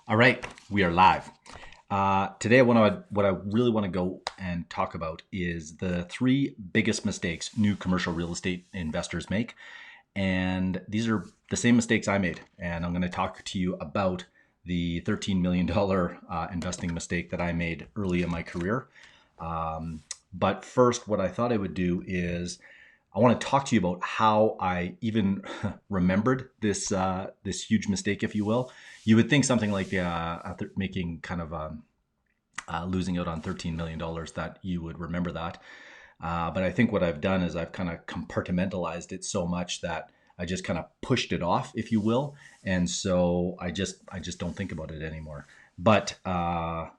All right, we are live. Today, what I really want to go and talk about is the three biggest mistakes new commercial real estate investors make, and these are the same mistakes I made. And I'm going to talk to you about the $13 million investing mistake that I made early in my career. But first, what I thought I would do is I want to talk to you about how I even remembered this huge mistake, if you will. You would think something like after making kind of losing out on $13 million that you would remember that, but I think what I've done is I've kind of compartmentalized it so much that I just kind of pushed it off, if you will, and so I just don't think about it anymore. But how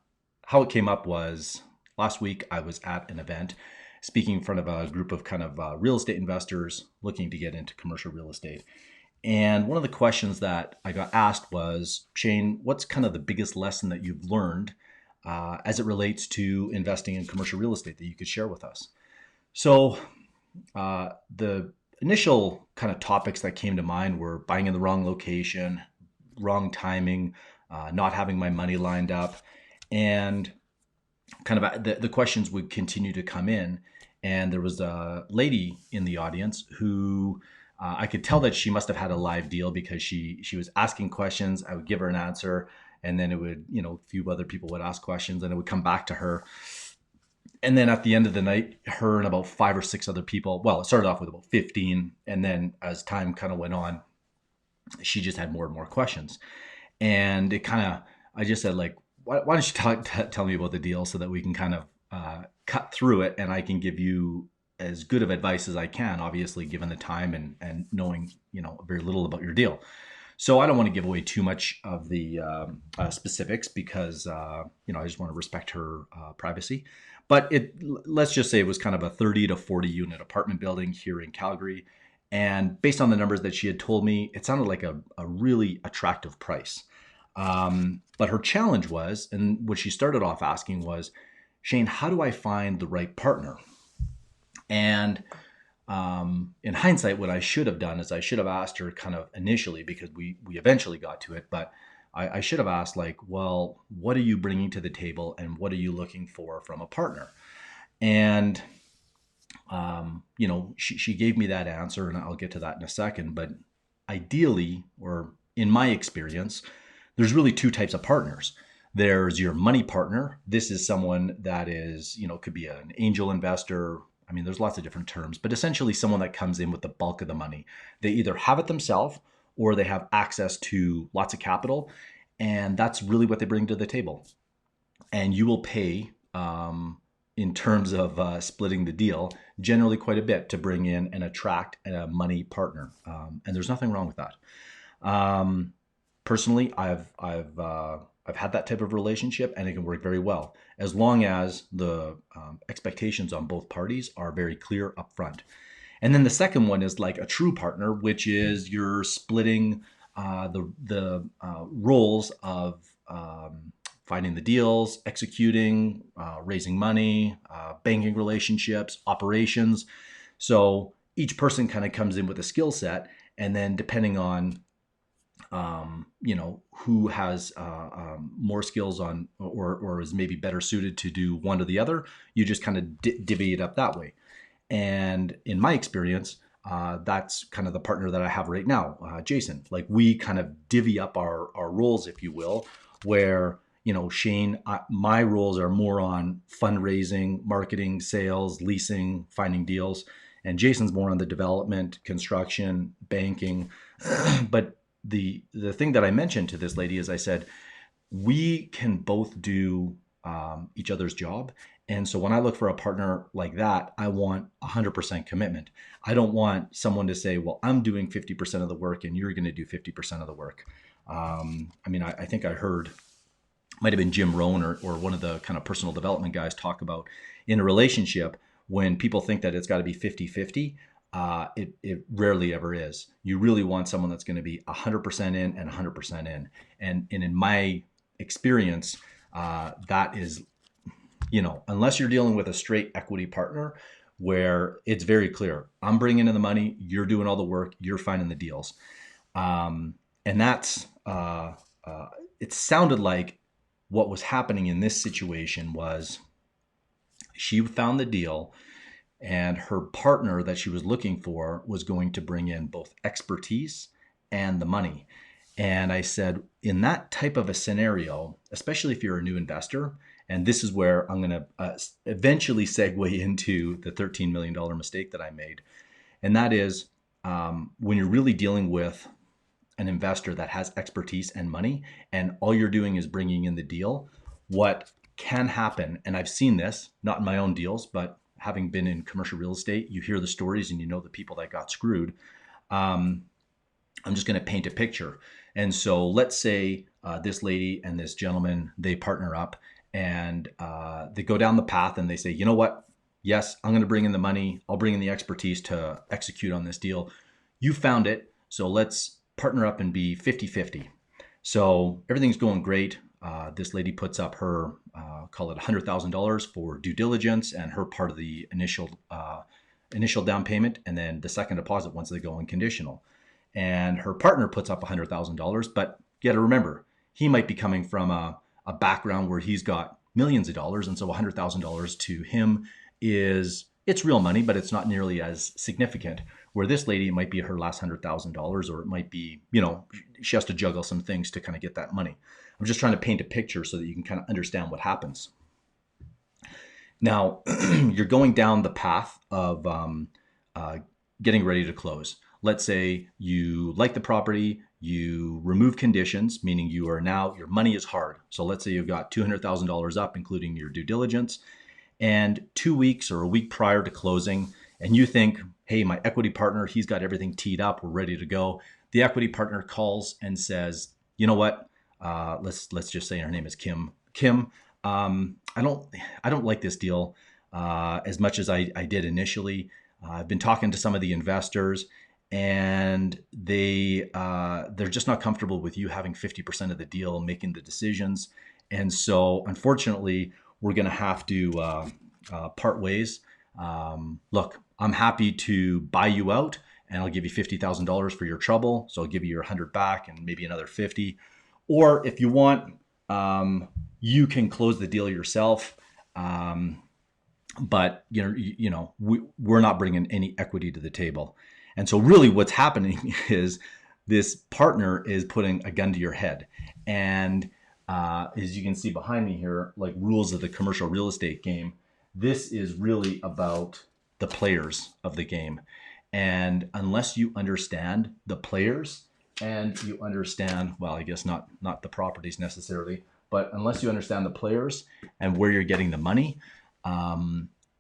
it came up was last week I was at an event speaking in front of a group of kind of real estate investors looking to get into commercial real estate. And one of the questions that I got asked was, Shane, what's kind of the biggest lesson that you've learned as it relates to investing in commercial real estate that you could share with us? So the initial kind of topics that came to mind were buying in the wrong location, wrong timing, not having my money lined up, and kind of the questions would continue to come in. And there was a lady in the audience who I could tell that she must have had a live deal because she was asking questions. I would give her an answer, and then it would, a few other people would ask questions, and it would come back to her. And then at the end of the night, her and about five or six other people. Well, it started off with about 15, and then as time kind of went on, she just had more and more questions. And it kind of, I just said, like, why don't you tell me about the deal so that we can kind of cut through it, and I can give you as good of advice as I can, obviously given the time and knowing very little about your deal. So I don't want to give away too much of the specifics because I just want to respect her privacy. But let's just say it was kind of a 30 to 40 unit apartment building here in Calgary, and based on the numbers that she had told me, it sounded like a really attractive price. But her challenge was, and what she started off asking was, Shane, how do I find the right partner? And in hindsight, what I should have done is I should have asked her kind of initially, because we eventually got to it, but I should have asked, like, well, what are you bringing to the table and what are you looking for from a partner? And, she gave me that answer, and I'll get to that in a second. But ideally, or in my experience, there's really two types of partners. There's your money partner. This is someone that is, could be an angel investor. I mean, there's lots of different terms, but essentially someone that comes in with the bulk of the money. They either have it themselves or they have access to lots of capital. And that's really what they bring to the table. And you will pay, in terms of splitting the deal, generally quite a bit to bring in and attract a money partner. And there's nothing wrong with that. Personally, I've had that type of relationship, and it can work very well as long as the expectations on both parties are very clear up front. And then the second one is like a true partner, which is you're splitting the roles of finding the deals, executing, raising money, banking relationships, operations. So each person kind of comes in with a skill set, and then depending on who has more skills on, or is maybe better suited to do one or the other, you just kind of divvy it up that way. And in my experience, that's kind of the partner that I have right now, Jason. Like, we kind of divvy up our roles, if you will, where, Shane, my roles are more on fundraising, marketing, sales, leasing, finding deals. And Jason's more on the development, construction, banking. But the thing that I mentioned to this lady is I said, we can both do each other's job. And so when I look for a partner like that, I want 100% commitment. I don't want someone to say, well, I'm doing 50% of the work and you're going to do 50% of the work. I think I heard, might have been Jim Rohn or one of the kind of personal development guys talk about, in a relationship, when people think that it's got to be 50-50, it rarely ever is. You really want someone that's going to be 100% in and 100% in. And in my experience, that is, unless you're dealing with a straight equity partner where it's very clear, I'm bringing in the money, you're doing all the work, you're finding the deals. And that's it sounded like what was happening in this situation was she found the deal, and her partner that she was looking for was going to bring in both expertise and the money. And I said, in that type of a scenario, especially if you're a new investor, and this is where I'm going to eventually segue into the $13 million mistake that I made. And that is when you're really dealing with an investor that has expertise and money, and all you're doing is bringing in the deal, what can happen, and I've seen this, not in my own deals, but having been in commercial real estate, you hear the stories and you know the people that got screwed. I'm just going to paint a picture. And so let's say this lady and this gentleman, they partner up and they go down the path and they say, you know what? Yes, I'm going to bring in the money. I'll bring in the expertise to execute on this deal. You found it. So let's partner up and be 50-50. So everything's going great. This lady puts up her, call it $100,000 for due diligence and her part of the initial down payment, and then the second deposit once they go unconditional. And her partner puts up $100,000, but you got to remember, he might be coming from a background where he's got millions of dollars, and so $100,000 to him it's real money, but it's not nearly as significant. Where this lady, it might be her last $100,000, or it might be, she has to juggle some things to kind of get that money. I'm just trying to paint a picture so that you can kind of understand what happens. Now, you're going down the path of getting ready to close. Let's say you like the property, you remove conditions, meaning you are now, your money is hard. So let's say you've got $200,000 up, including your due diligence, and 2 weeks or a week prior to closing, and you think, hey, my equity partner, he's got everything teed up, we're ready to go. The equity partner calls and says, you know what? Let's just say her name is Kim. Kim, I don't like this deal as much as I did initially. I've been talking to some of the investors, and they're just not comfortable with you having 50% of the deal, making the decisions. And so, unfortunately, we're going to have to part ways. Look, I'm happy to buy you out, and I'll give you $50,000 for your trouble. So I'll give you your 100 back and maybe another 50. Or if you want, you can close the deal yourself. But we're not bringing any equity to the table. And so really what's happening is this partner is putting a gun to your head. And as you can see behind me here, like rules of the commercial real estate game, this is really about the players of the game. And unless you understand the players and you understand, well, I guess not the properties necessarily, but unless you understand the players and where you're getting the money,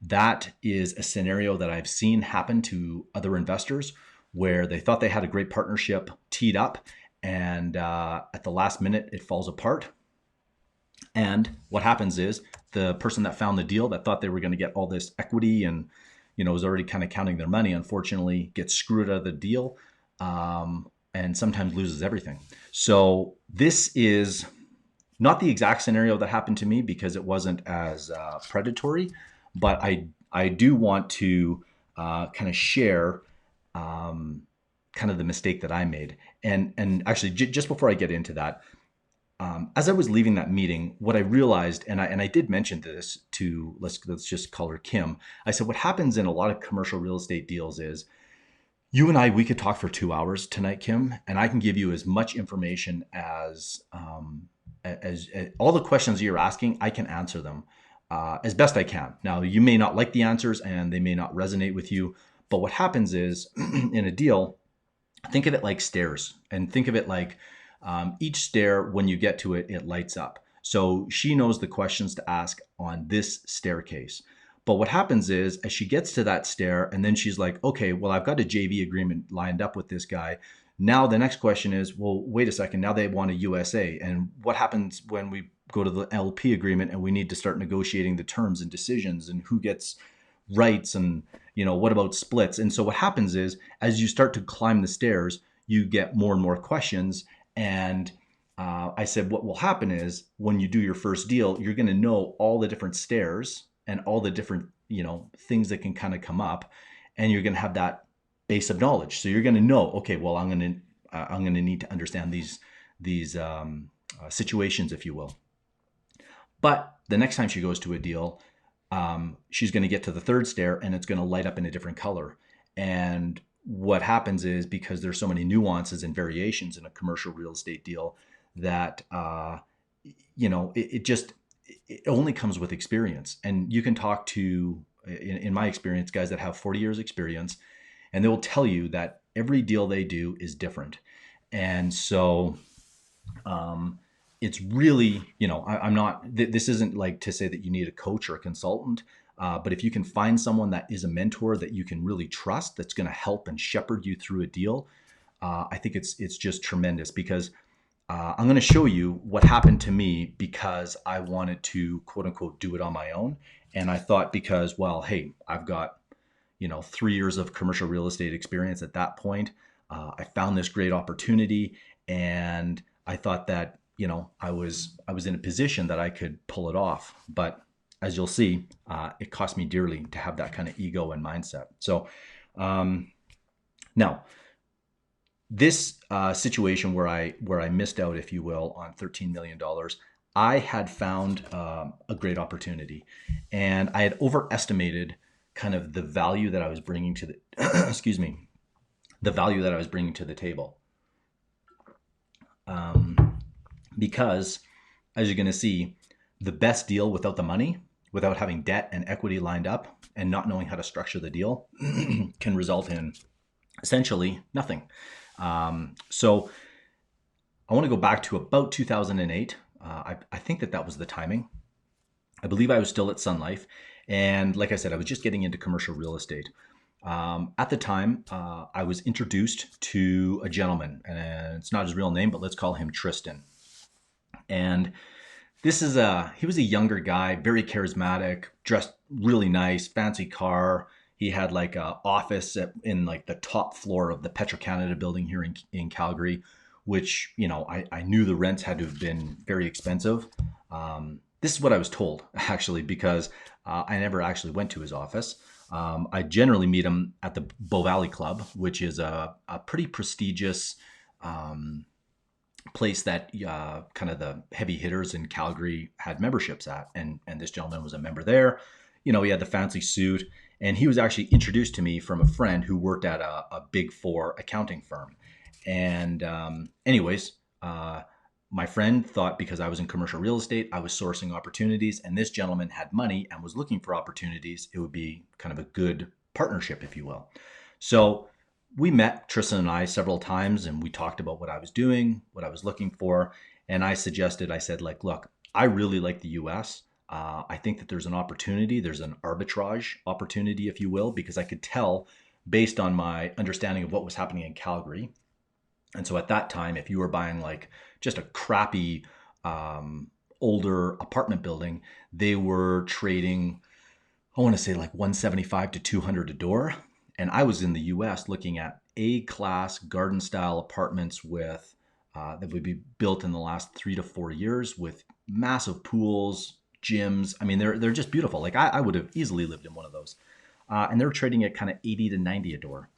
that is a scenario that I've seen happen to other investors where they thought they had a great partnership teed up, and at the last minute it falls apart. And what happens is the person that found the deal that thought they were going to get all this equity and was already kind of counting their money, unfortunately gets screwed out of the deal, and sometimes loses everything. So this is not the exact scenario that happened to me because it wasn't as predatory, but I do want to kind of share kind of the mistake that I made. And actually, just before I get into that, as I was leaving that meeting, what I realized, and I did mention this to, let's just call her Kim. I said, what happens in a lot of commercial real estate deals is you and we could talk for 2 hours tonight, Kim, and I can give you as much information as all the questions you're asking, I can answer them as best I can. Now, you may not like the answers and they may not resonate with you, but what happens is in a deal, think of it like stairs, and think of it like each stair, when you get to it, it lights up. So she knows the questions to ask on this staircase. But what happens is as she gets to that stair and then she's like, okay, well, I've got a JV agreement lined up with this guy. Now the next question is, well, wait a second, now they want a USA. And what happens when we go to the LP agreement and we need to start negotiating the terms and decisions and who gets rights and, what about splits? And so what happens is as you start to climb the stairs, you get more and more questions. And I said, what will happen is when you do your first deal, you're going to know all the different stairs and all the different, things that can kind of come up, and you're going to have that base of knowledge. So you're going to know, okay, well, I'm going to need to understand these situations, if you will. But the next time she goes to a deal, she's going to get to the third stair and it's going to light up in a different color. And what happens is, because there's so many nuances and variations in a commercial real estate deal, that it only comes with experience. And you can talk to, in my experience, guys that have 40 years experience, and they will tell you that every deal they do is different. And so it's really, I'm not, this isn't like to say that you need a coach or a consultant, but if you can find someone that is a mentor that you can really trust, that's going to help and shepherd you through a deal, I think it's just tremendous. Because I'm going to show you what happened to me, because I wanted to, quote unquote, do it on my own. And I thought, because, well, hey, I've got 3 years of commercial real estate experience at that point. I found this great opportunity, and I thought that I was in a position that I could pull it off. But as you'll see, it cost me dearly to have that kind of ego and mindset. So now, this situation where I missed out, if you will, on $13 million, I had found a great opportunity, and I had overestimated kind of the value that I was bringing to the excuse me, the value that I was bringing to the table. Because, as you're going to see, the best deal without the money, without having debt and equity lined up and not knowing how to structure the deal, can result in essentially nothing. So I want to go back to about 2008. I think that was the timing. I believe I was still at Sun Life. And like I said, I was just getting into commercial real estate. At the time, I was introduced to a gentleman, and it's not his real name, but let's call him Tristan. And he was a younger guy, very charismatic, dressed really nice, fancy car. He had like an office in like the top floor of the Petro-Canada building here in Calgary, which, I knew the rents had to have been very expensive. This is what I was told, actually, because I never actually went to his office. I generally meet him at the Bow Valley Club, which is a pretty prestigious place that kind of the heavy hitters in Calgary had memberships at. And this gentleman was a member there. He had the fancy suit. And he was actually introduced to me from a friend who worked at a Big Four accounting firm. And anyways, my friend thought, because I was in commercial real estate, I was sourcing opportunities, and this gentleman had money and was looking for opportunities. It would be kind of a good partnership, if you will. So we met, Tristan and I, several times, and we talked about what I was doing, what I was looking for. And I said, like, look, I really like the US. I think that there's an opportunity, there's an arbitrage opportunity, if you will, because I could tell based on my understanding of what was happening in Calgary. And so at that time, if you were buying like just a crappy older apartment building, they were trading, I want to say like 175 to 200 a door. And I was in the US looking at A-class garden style apartments with that would be built in the last 3 to 4 years, with massive pools, gyms. I mean, they're just beautiful. Like I would have easily lived in one of those. And they're trading at kind of 80 to 90 a door.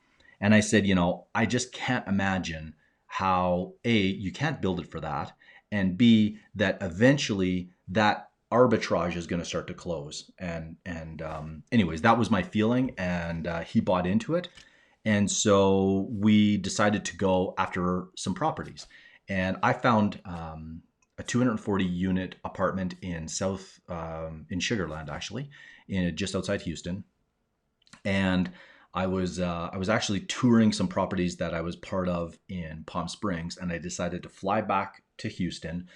And I said, I just can't imagine how A, you can't build it for that, and B, that eventually that arbitrage is going to start to close. And anyways, that was my feeling, and he bought into it. And so we decided to go after some properties. And I found a 240 unit apartment in in Sugar Land, actually, just outside Houston. And I was actually touring some properties that I was part of in Palm Springs, and I decided to fly back to Houston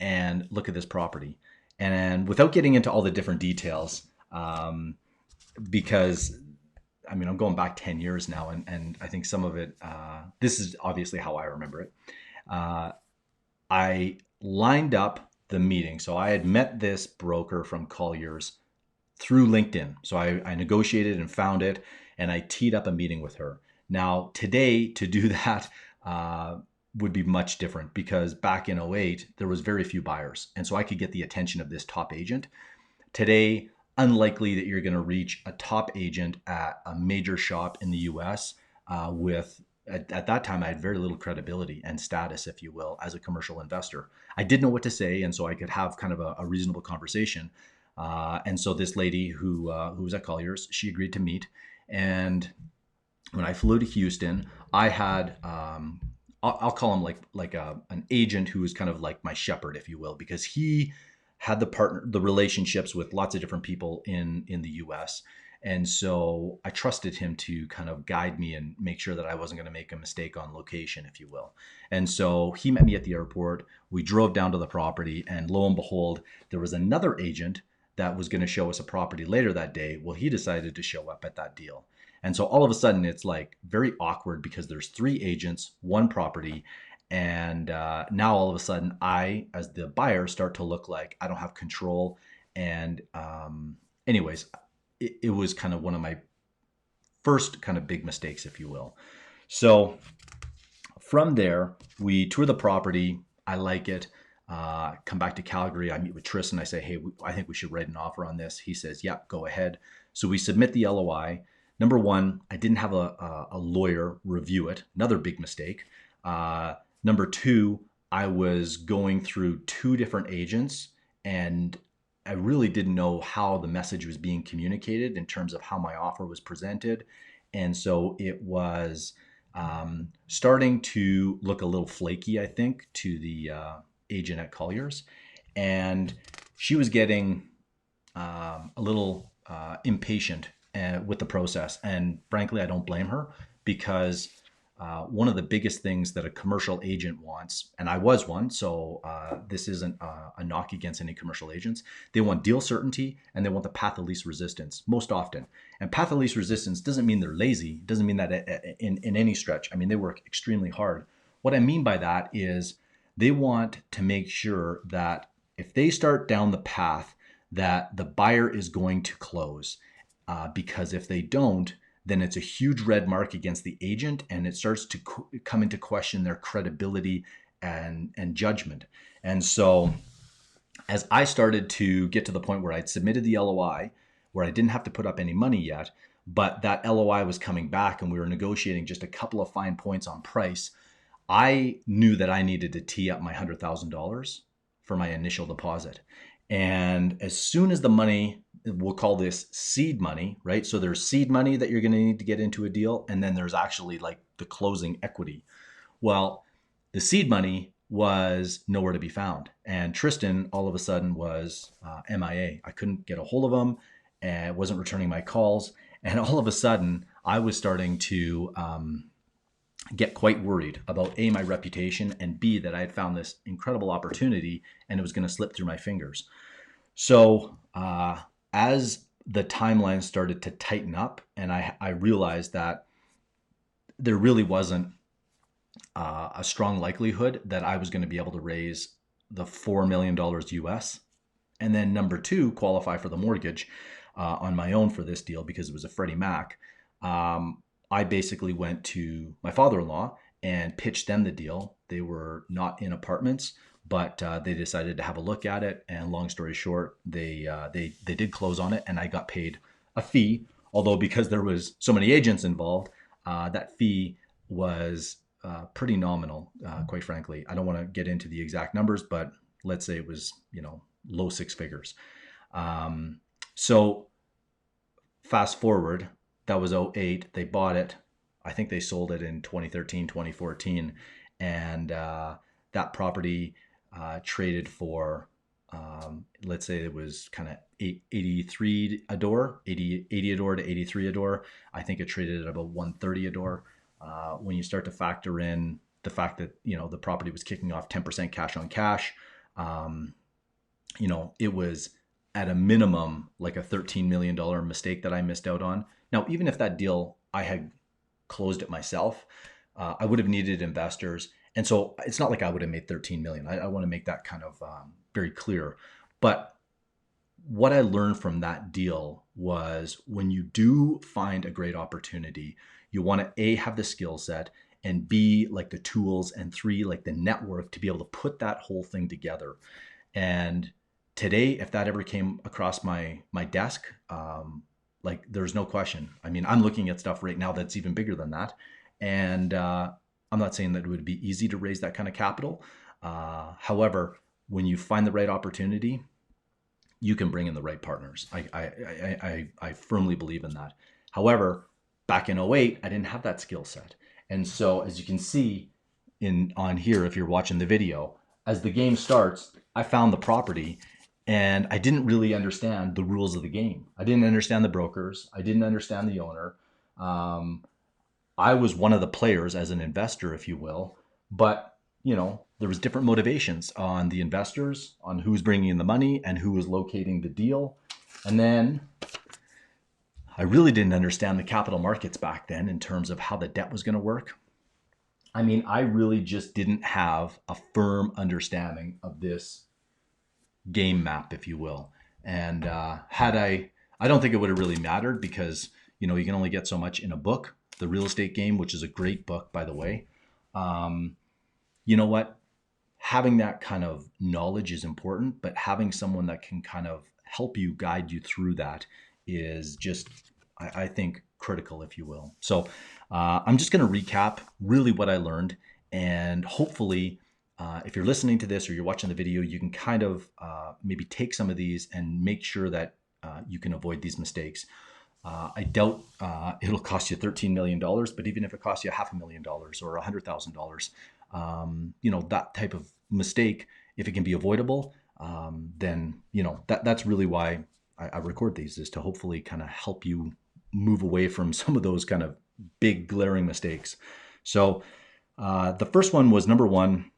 and look at this property. And without getting into all the different details, because I'm going back 10 years now, and I think some of it, this is obviously how I remember it. I lined up the meeting. So I had met this broker from Colliers through LinkedIn. So I negotiated and found it, and I teed up a meeting with her. Now, today, to do that would be much different, because back in '08, there was very few buyers. And so I could get the attention of this top agent. Today, unlikely that you're going to reach a top agent at a major shop in the US with at that time, I had very little credibility and status, if you will, as a commercial investor. I didn't know what to say, and so I could have kind of a reasonable conversation. And so this lady who was at Colliers, she agreed to meet. And when I flew to Houston, I had I'll call him like an agent who was kind of like my shepherd, if you will, because he had the relationships with lots of different people in the U.S. And so I trusted him to kind of guide me and make sure that I wasn't going to make a mistake on location, if you will. And so he met me at the airport. We drove down to the property, and lo and behold, there was another agent that was going to show us a property later that day. Well, he decided to show up at that deal. And so all of a sudden, it's like very awkward because there's three agents, one property. And now all of a sudden, I, as the buyer, start to look like I don't have control. And anyways, it was kind of one of my first kind of big mistakes, if you will. So from there, we tour the property. I like it. Come back to Calgary. I meet with Tristan. I say, hey, I think we should write an offer on this. He says, yeah, go ahead. So we submit the LOI. Number one, I didn't have a lawyer review it. Another big mistake. Number two, I was going through two different agents, and I really didn't know how the message was being communicated in terms of how my offer was presented. And so it was starting to look a little flaky, I think, to the agent at Colliers. And she was getting a little impatient with the process. And frankly, I don't blame her, because one of the biggest things that a commercial agent wants, and I was one, so this isn't a knock against any commercial agents, they want deal certainty and they want the path of least resistance most often. And path of least resistance doesn't mean they're lazy, it doesn't mean that in any stretch. I mean, they work extremely hard. What I mean by that is they want to make sure that if they start down the path, that the buyer is going to close. Because if they don't, then it's a huge red mark against the agent, and it starts to come into question their credibility and judgment. And so as I started to get to the point where I'd submitted the LOI, where I didn't have to put up any money yet, but that LOI was coming back and we were negotiating just a couple of fine points on price, I knew that I needed to tee up my $100,000 for my initial deposit. And as soon as the money, we'll call this seed money, right? So there's seed money that you're going to need to get into a deal. And then there's actually like the closing equity. Well, the seed money was nowhere to be found. And Tristan all of a sudden was MIA. I couldn't get a hold of him and wasn't returning my calls. And all of a sudden I was starting to get quite worried about A, my reputation, and B, that I had found this incredible opportunity and it was going to slip through my fingers. So as the timeline started to tighten up, and I realized that there really wasn't a strong likelihood that I was going to be able to raise the $4 million US. And then number two, qualify for the mortgage on my own for this deal because it was a Freddie Mac. I basically went to my father-in-law and pitched them the deal. They were not in apartments, but they decided to have a look at it. And long story short, they did close on it, and I got paid a fee. Although because there was so many agents involved, that fee was pretty nominal, quite frankly. I don't want to get into the exact numbers, but let's say it was, low six figures. So fast forward, that was '08. They bought it. I think they sold it in 2013, 2014. And that property traded for, let's say it was kind of 83 a door, 80 a door to 83 a door. I think it traded at about 130 a door. When you start to factor in the fact that, the property was kicking off 10% cash on cash, it was at a minimum like a $13 million mistake that I missed out on. Now, even if that deal, I had closed it myself, I would have needed investors. And so it's not like I would have made 13 million. I want to make that kind of very clear. But what I learned from that deal was when you do find a great opportunity, you want to A, have the skill set, and B, like the tools, and three, like the network to be able to put that whole thing together. And today, if that ever came across my desk, like there's no question. I mean, I'm looking at stuff right now that's even bigger than that. And I'm not saying that it would be easy to raise that kind of capital. However, when you find the right opportunity, you can bring in the right partners. I firmly believe in that. However, back in '08, I didn't have that skill set. And so as you can see in on here, if you're watching the video, as the game starts, I found the property and I didn't really understand the rules of the game. I didn't understand the brokers. I didn't understand the owner. Um, I was one of the players as an investor, if you will, but there was different motivations on the investors, on who's bringing in the money and who was locating the deal. And then I really didn't understand the capital markets back then in terms of how the debt was going to work. I mean, I really just didn't have a firm understanding of this game map, if you will. And I don't think it would have really mattered because, you can only get so much in a book, The Real Estate Game, which is a great book, by the way. Um, you know what? Having that kind of knowledge is important, but having someone that can kind of help you, guide you through that is just, I think, critical, if you will. So I'm just going to recap really what I learned, and hopefully, if you're listening to this or you're watching the video, you can kind of maybe take some of these and make sure that you can avoid these mistakes. I doubt it'll cost you $13 million, but even if it costs you $500,000 or $100,000, that type of mistake, if it can be avoidable, then, that's really why I record these, is to hopefully kind of help you move away from some of those kind of big glaring mistakes. So the first one was number one.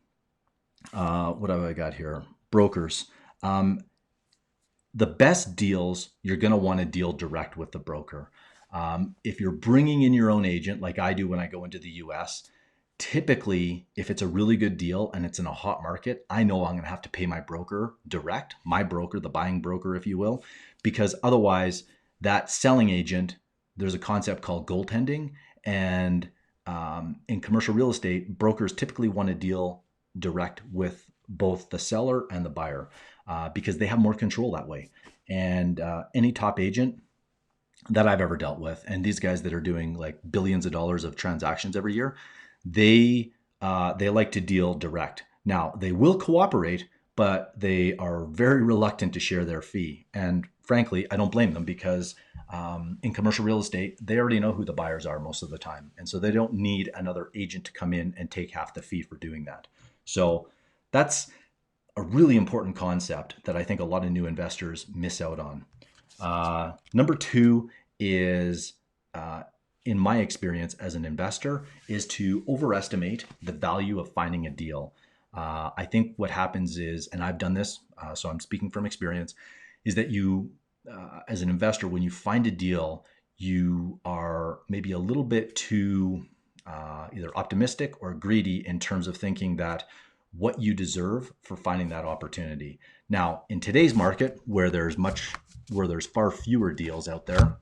What have I got here? Brokers. The best deals, you're going to want to deal direct with the broker. If you're bringing in your own agent, like I do when I go into the US, typically, if it's a really good deal and it's in a hot market, I know I'm going to have to pay my broker direct, my broker, the buying broker, if you will, because otherwise that selling agent, there's a concept called goaltending. And in commercial real estate, brokers typically want to deal direct with both the seller and the buyer because they have more control that way. And any top agent that I've ever dealt with, and these guys that are doing like billions of dollars of transactions every year, they like to deal direct. Now, they will cooperate, but they are very reluctant to share their fee. And frankly, I don't blame them because in commercial real estate, they already know who the buyers are most of the time. And so they don't need another agent to come in and take half the fee for doing that. So that's a really important concept that I think a lot of new investors miss out on. Number two is, in my experience as an investor, is to overestimate the value of finding a deal. I think what happens is, and I've done this, so I'm speaking from experience, is that you, as an investor, when you find a deal, you are maybe a little bit too either optimistic or greedy in terms of thinking that what you deserve for finding that opportunity. Now, in today's market, where there's far fewer deals out there,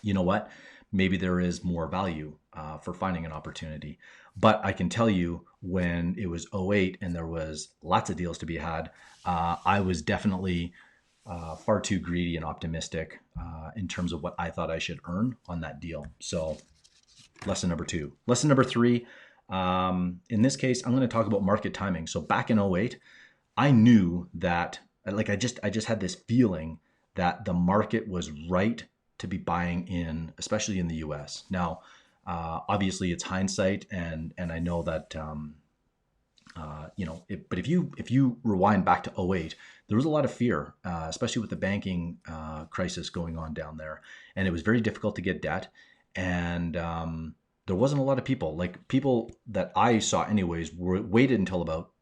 you know what? Maybe there is more value for finding an opportunity. But I can tell you, when it was '08 and there was lots of deals to be had, I was definitely far too greedy and optimistic in terms of what I thought I should earn on that deal. So lesson number two. Lesson number three, in this case, I'm going to talk about market timing. So back in '08, I knew that, like, I just had this feeling that the market was right to be buying in, especially in the US. Now, obviously it's hindsight, and I know that, but if you rewind back to '08, there was a lot of fear, especially with the banking crisis going on down there. And it was very difficult to get debt. And there wasn't a lot of people, like people that I saw anyways, waited until about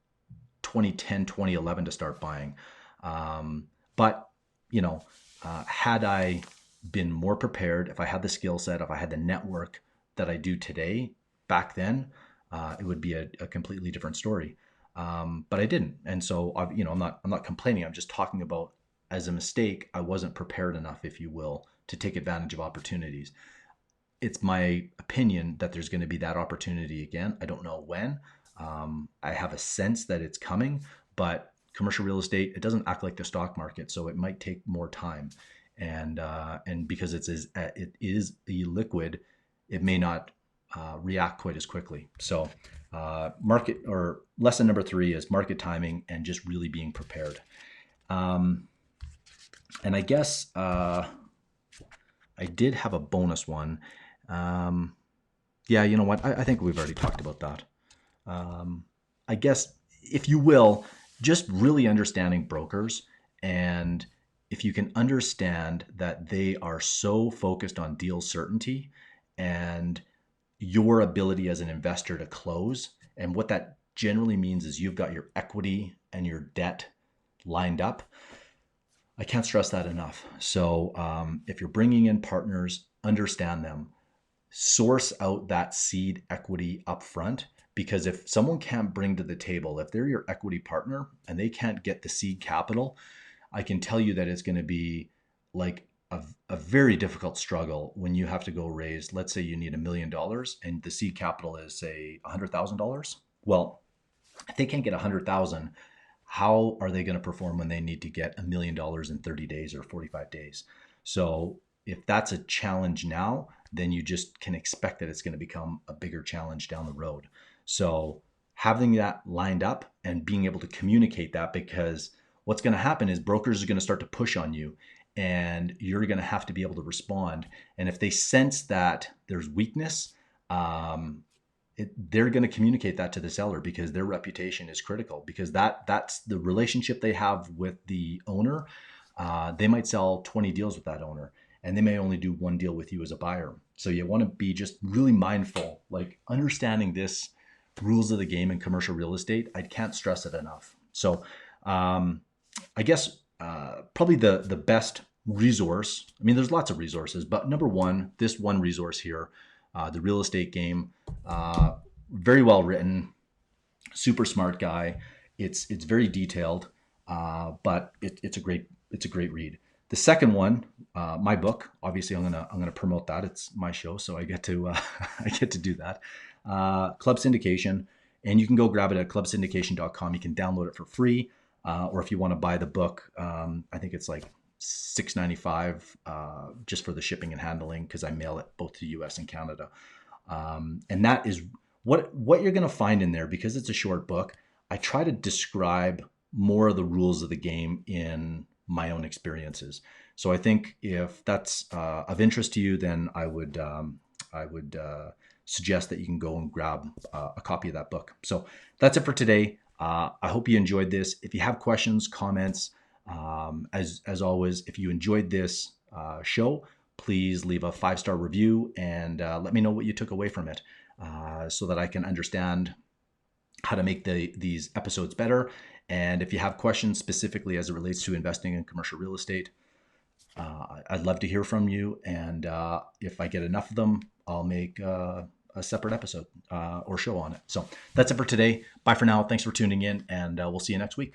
2010, 2011 to start buying. But, had I been more prepared, if I had the skill set, if I had the network that I do today, back then, it would be a completely different story. But I didn't. And so, I'm not complaining. I'm just talking about, as a mistake, I wasn't prepared enough, if you will, to take advantage of opportunities. It's my opinion that there's going to be that opportunity again. I don't know when. I have a sense that it's coming, but commercial real estate, it doesn't act like the stock market, so it might take more time. And because it is illiquid, it may not react quite as quickly. So market or lesson number 3 is market timing and just really being prepared. And I guess I did have a bonus one. Yeah, you know what? I think we've already talked about that. I guess, if you will, just really understanding brokers, and if you can understand that they are so focused on deal certainty and your ability as an investor to close. And what that generally means is you've got your equity and your debt lined up. I can't stress that enough. So if you're bringing in partners, understand them, source out that seed equity up front. Because if someone can't bring to the table, if they're your equity partner and they can't get the seed capital, I can tell you that it's going to be like a very difficult struggle when you have to go raise, let's say you need $1 million and the seed capital is, say, $100,000. Well, if they can't get 100,000, how are they going to perform when they need to get $1 million in 30 days or 45 days? So if that's a challenge now, then you just can expect that it's going to become a bigger challenge down the road. So having that lined up and being able to communicate that, because what's going to happen is brokers are going to start to push on you and you're going to have to be able to respond. And if they sense that there's weakness, they're going to communicate that to the seller, because their reputation is critical, because that's the relationship they have with the owner. They might sell 20 deals with that owner and they may only do one deal with you as a buyer. So you want to be just really mindful, like understanding this rules of the game in commercial real estate. I can't stress it enough. So I guess probably the best resource, I mean, there's lots of resources, but number one, this one resource here, The Real Estate Game, very well written, super smart guy. It's very detailed, but it's a great read. The second one, my book. Obviously, I'm gonna promote that. It's my show, so I get to I get to do that. Club Syndication, and you can go grab it at clubsyndication.com. You can download it for free, or if you want to buy the book, I think it's like $6.95 just for the shipping and handling, because I mail it both to U.S. and Canada. And that is what you're going to find in there, because it's a short book. I try to describe more of the rules of the game in my own experiences. So I think if that's of interest to you, then I would suggest that you can go and grab a copy of that book. So that's it for today. I hope you enjoyed this. If you have questions, comments, as always, if you enjoyed this show, please leave a 5-star review and let me know what you took away from it, so that I can understand how to make these episodes better. And if you have questions specifically as it relates to investing in commercial real estate, I'd love to hear from you. And if I get enough of them, I'll make a separate episode or show on it. So that's it for today. Bye for now. Thanks for tuning in, and we'll see you next week.